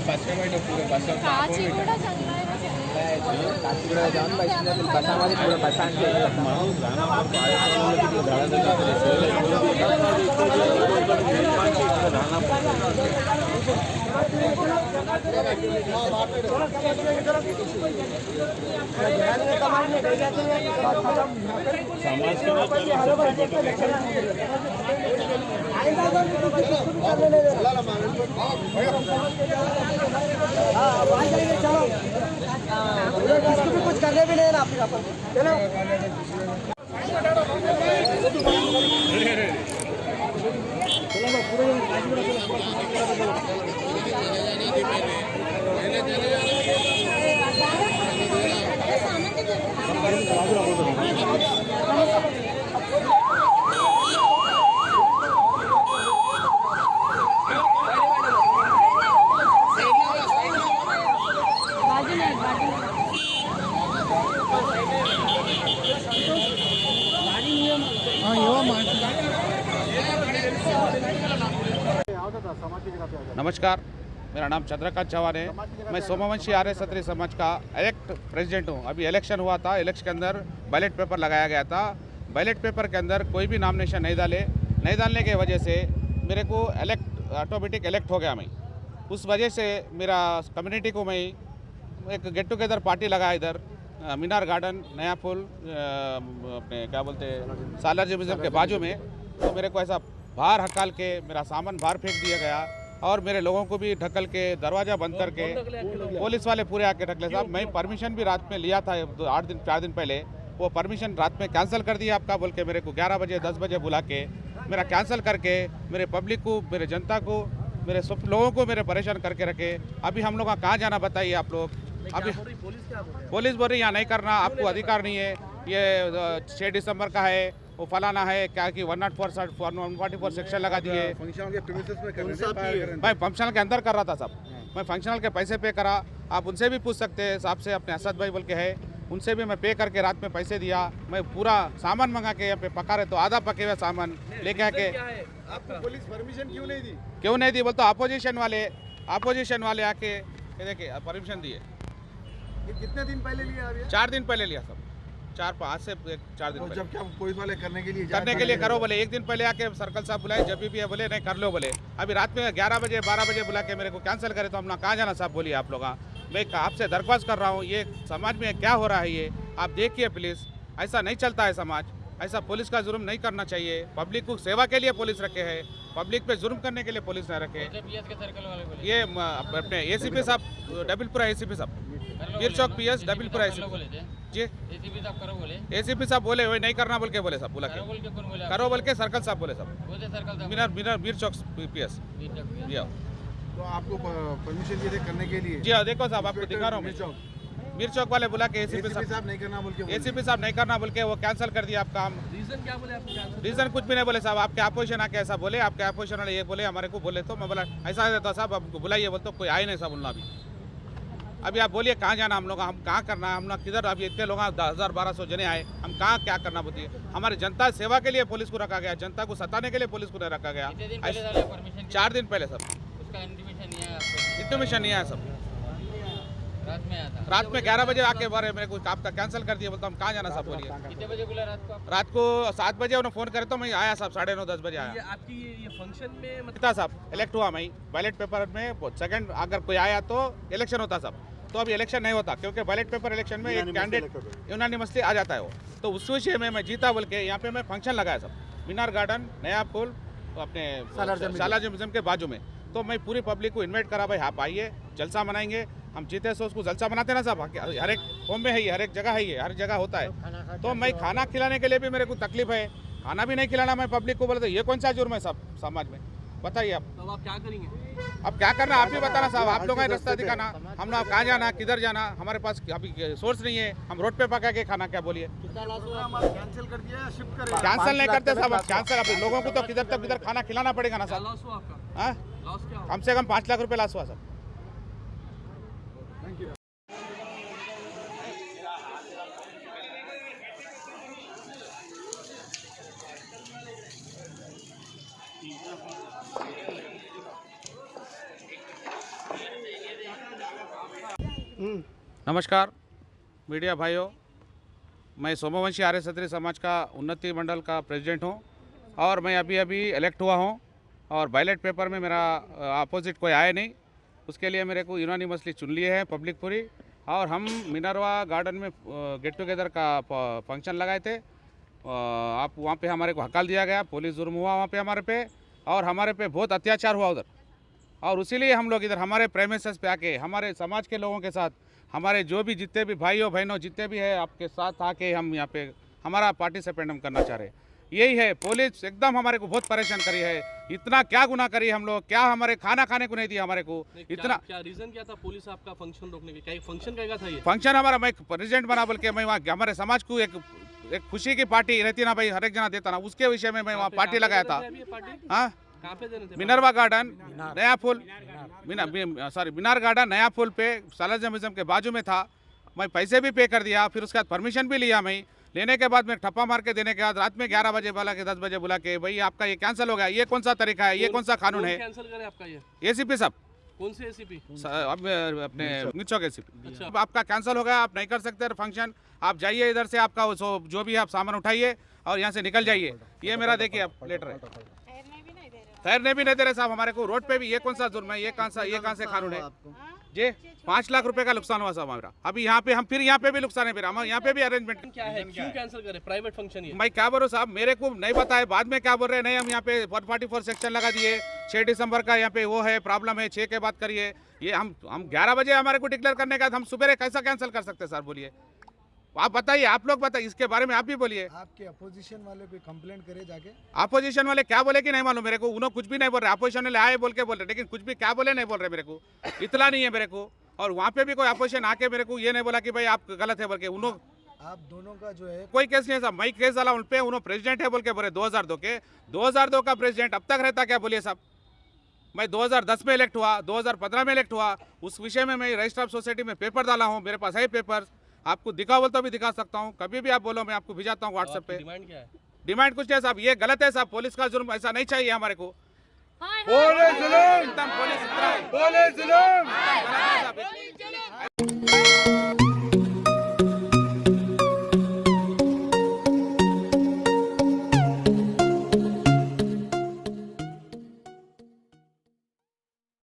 काचीगुडा चांगला आहे का सगळं? काचीगुडा जाऊन बसामध्ये पुढं बसा आणि कुछ करने भी नहीं ना आपके चलो नमस्कार, मेरा नाम चंद्रकांत चौहान है। मैं सोमवंशी आर्य क्षत्रिय समाज का इलेक्ट प्रेसिडेंट हूँ। अभी इलेक्शन हुआ था, इलेक्शन के अंदर बैलेट पेपर लगाया गया था। बैलेट पेपर के अंदर कोई भी नॉमिनेशन नहीं डालने की वजह से मेरे को ऑटोमेटिक इलेक्ट हो गया। मैं उस वजह से मेरा कम्युनिटी को मैं एक गेट टुगेदर पार्टी लगाया इधर मीनार गार्डन नया पुल अपने क्या बोलते हैं सालार म्यूजियम के बाजू में। तो मेरे को ऐसा बाहर हकाल के मेरा सामान बाहर फेंक दिया गया और मेरे लोगों को भी ढकल के दरवाज़ा बंद करके पुलिस वाले पूरे आके ढकले। साहब मैं परमिशन भी रात में लिया था 4 दिन पहले, वो परमिशन रात में कैंसिल कर दिया आपका बोल के मेरे को 11 बजे 10 बजे बुला के मेरा कैंसिल करके मेरे पब्लिक को, मेरे जनता को, मेरे सब लोगों को मेरे परेशान करके रखे। अभी हम लोग कहाँ जाना बताइए आप लोग। अभी पुलिस बोल रही यहाँ नहीं करना, आपको अधिकार नहीं है, ये 6 दिसंबर का है, वो फलाना है क्या कि 144 सेक्शन लगा दिए। भाई फंक्शनल के अंदर कर रहा था सब, मैं फंक्शनल के पैसे पे करा। आप उनसे भी पूछ सकते हैं, साहब से अपने असद भाई बोल के है, उनसे भी मैं पे करके रात में पैसे दिया। मैं पूरा सामान मंगा के यहाँ पे पका रहे तो आधा पके हुए सामान लेके आके। आपको पुलिस परमिशन क्यों नहीं दी? बोलते अपोजिशन वाले आके देखिए परमिशन दिए। ये कितने दिन पहले लिया अभी? 4 दिन पहले लिया सब, 4 दिन पहले। जब क्या पुलिस वाले करने के लिए करो बोले, एक दिन पहले आके सर्कल साहब बुलाए, जब भी है बोले नहीं कर लो बोले। अभी रात में 11 बजे 12 बजे बुला के मेरे को कैंसिल करे तो हम ना कहाँ जाना साहब बोलिए आप लोग। मैं आपसे दरख्वास्त कर रहा हूँ, ये समाज में क्या हो रहा है ये आप देखिए प्लीज़। ऐसा नहीं चलता है समाज, ऐसा पुलिस का जुर्म नहीं करना चाहिए। पब्लिक को सेवा के लिए पुलिस रखे हैं, पब्लिक पे जुर्म करने के लिए पुलिस नहीं रखे। ये अपने एसीपी साहब डबिलपुरा एसीपी साहब पीर चौक पीएस डबिलपुरा एसीपी जी एसीपी साहब बोले वही नहीं करना बोल के बोले साहब बुला के करो बोल के सर्कल साहब बोले साहब मीर चौक पीएस जी। तो आपको परमिशन दिए थे करने के लिए? जी हाँ, देखो साहब आपको दिखा रहा हूँ। मीर चौक वाले बुला के एसीपी साहब नहीं करना बोल के वो कैंसिल कर दिया आपका। हम रीजन क्या बोले आपको? रीजन कुछ भी नहीं बोले साहब। आपके अपोजिशन आके ऐसा बोले, आपके अपोजिशन वाले ये बोले हमारे को बोले तो मैं बोला ऐसा रहता साहब आपको बुलाइए बोलते कोई आए नहीं साहब बोलना। अभी आप बोलिए कहाँ जाना हम लोग, हम कहाँ करना है, हम लोग किधर। अभी इतने लोग 10,000-1200 जने आए, हम कहाँ क्या करना बोलिए। हमारी जनता सेवा के लिए पुलिस को रखा गया, जनता को सताने के लिए पुलिस को नहीं रखा गया। 4 दिन पहले सब इंटीमेशन नहीं आया सब। रात में 11 बजे आके बारे मेरे को आपका कैंसिल कर दिया, बोलता हम कहाँ जाना साहब बोलिए। कितने बजे बोला रात को 7 बजे उन्होंने फ़ोन करे तो मैं आया साहब 9:30-10 बजे आया। आपकी ये फंक्शन में मतलब साहब इलेक्ट हुआ मैं बैलेट पेपर में सेकंड, अगर कोई आया तो इलेक्शन होता साहब। तो अभी इलेक्शन नहीं होता क्योंकि बैलेट पेपर इलेक्शन में एक कैंडिडेट यूनानिमसली आ जाता है वो। तो उस विषय में मैं जीता बोल के यहाँ पे मैं फंक्शन लगाया सब मीनार गार्डन नया पुल अपने सालार म्यूजियम के बाजू में। तो मैं पूरी पब्लिक को इन्वाइट करा, भाई आप आइए जलसा मनाएंगे। हम जीते सो उसको जलसा मनाते ना साहब, हर एक होम में है ये, हर एक जगह है ये, हर जगह होता है। तो मैं खाना खिलाने के लिए भी मेरे को तकलीफ है, खाना भी नहीं खिलाना मैं पब्लिक को बोलते ये कौन सा जुर्म है साहब समाज में बताइए आप। तो अब क्या करेंगे? अब क्या करना आप ही बताना साहब। आप लोग रास्ता दिखाना, हम लोग कहाँ जाना किधर जाना, हमारे पास अभी सोर्स नहीं है। हम रोड पे पका के खाना क्या बोलिए। कैंसिल कर दिया, शिफ्ट कर कैंसिल नहीं करते साहब, कैंसिल अभी लोगों को तो किधर तक किधर खाना खिलाना पड़ेगा ना साहब। कम से कम 5 लाख रुपये लॉस हुआ साहब। नमस्कार मीडिया भाइयों, मैं सोमवंशी आर्य क्षत्रिय समाज का उन्नति मंडल का प्रेसिडेंट हूं और मैं अभी इलेक्ट हुआ हूं और बैलेट पेपर में मेरा अपोजिट कोई आया नहीं, उसके लिए मेरे को यूनानिमसली चुन लिए हैं पब्लिक पूरी। और हम मिनर्वा गार्डन में गेट टुगेदर का फंक्शन लगाए थे। आप वहाँ पे हमारे को हकाल दिया गया, पुलिस जुर्म हुआ वहाँ पे हमारे पे और हमारे पे बहुत अत्याचार हुआ उधर। और इसीलिए हम लोग इधर हमारे प्रेमिसेस पे आके हमारे समाज के लोगों के साथ, हमारे जो भी जितने भी भाइयों बहनों जितने भी है आपके साथ आके हम यहाँ पे हमारा पार्टिसिपेंट हम करना चाह रहे हैं। यही है, पुलिस एकदम हमारे को बहुत परेशान करी है। इतना क्या गुनाह करी हम लोग, क्या हमारे खाना खाने को नहीं दिया हमारे को। इतना क्या रीजन क्या था पुलिस आपका फंक्शन रोकने के? क्या फंक्शन का था ये? फंक्शन हमारा, मैं प्रेसिडेंट बना बोल के मैं वहाँ हमारे समाज को एक खुशी की पार्टी रहती ना भाई, हर एक जना देता ना, उसके विषय में मैं वहाँ पार्टी लगाया था। हाँ, कहाँ पे देने थे? मिनर्वा गार्डन नया पुल, मिनार गार्डन नया पुल पे सालार म्यूजियम के बाजू में था। मैं पैसे भी पे कर दिया, फिर उसके बाद परमिशन भी लिया। मैं लेने के बाद मैं ठप्पा मार के देने के बाद रात में 11 बजे बोला कि 10 बजे बुला के भाई आपका ये कैंसिल हो गया। ये कौन सा तरीका है, ये कौन सा कानून है? कैंसिल करे आपका ये? एसीपी साहब, कौन से एसीपी? अब अपने मिचौक एसीपी। अच्छा। अब आपका कैंसिल हो गया, आप नहीं कर सकते फंक्शन। आप जाइए इधर से, आपका जो भी आप सामान उठाइए और यहाँ से निकल जाइए। ये मेरा देखिए आप लेटर है, ठहरने भी नहीं दे रहे साहब हमारे को रोड पे भी। ये कौन सा जुर्म है, ये कौन से कानून है जी? 5 लाख रुपए का नुकसान हुआ साहब हमारा। अभी यहाँ पे हम फिर यहाँ पे भी नुकसान है, फिर हम यहाँ पे भी अरेंजमेंट क्या है, क्यों कैंसिल करे? प्राइवेट फंक्शन ये। मैं क्या बोलूँ साहब, मेरे को नहीं पता है, बाद में क्या बोल रहे हैं। नहीं, हम यहाँ पे 144 सेक्शन लगा दिए, 6 दिसंबर का यहाँ पे वो है प्रॉब्लम है, 6 के बाद करिए। ये हम 11 बजे हमारे को डिक्लेयर करने का, हम सुबह कैसा कैंसिल कर सकते हैं सर? बोलिए, आप बताइए, आप लोग बताइए, इसके बारे में आप भी बोलिए। आपके अपोजिशन वाले कोई कंप्लेंट करे जाके? अपोजिशन वाले क्या बोले कि नहीं मालूम मेरे को, उन्होंने कुछ भी नहीं बोल रहे। अपोजिशन वाले आए बोल के बोल रहे, लेकिन कुछ भी क्या बोले नहीं बोल रहे मेरे को, इतना नहीं है मेरे को। और वहाँ पे भी कोई अपोजिशन आके मेरे को ये नहीं बोला कि भाई आप गलत है बोल के। उन्होंने आप दोनों का जो है कोई केस नहीं है साहब, मैं केस डाला उन पे, उन्होंने प्रेसिडेंट है बोल के बोले 2002 के। 2002 का प्रेसिडेंट अब तक रहता क्या? बोलिए साहब, मैं 2010 में इलेक्ट हुआ, 2015 में इलेक्ट हुआ। उस विषय में मैं रजिस्टर ऑफ सोसाइटी में पेपर डाला हूँ, मेरे पास है पेपर। आपको दिखा बोल तो भी दिखा सकता हूँ, कभी भी आप बोलो मैं आपको भिजाता हूँ व्हाट्सएप पे। डिमांड क्या है? डिमांड कुछ नहीं है साहब, ये गलत है साहब, पुलिस का जुर्म ऐसा नहीं चाहिए हमारे को। हाय एकदम पुलिस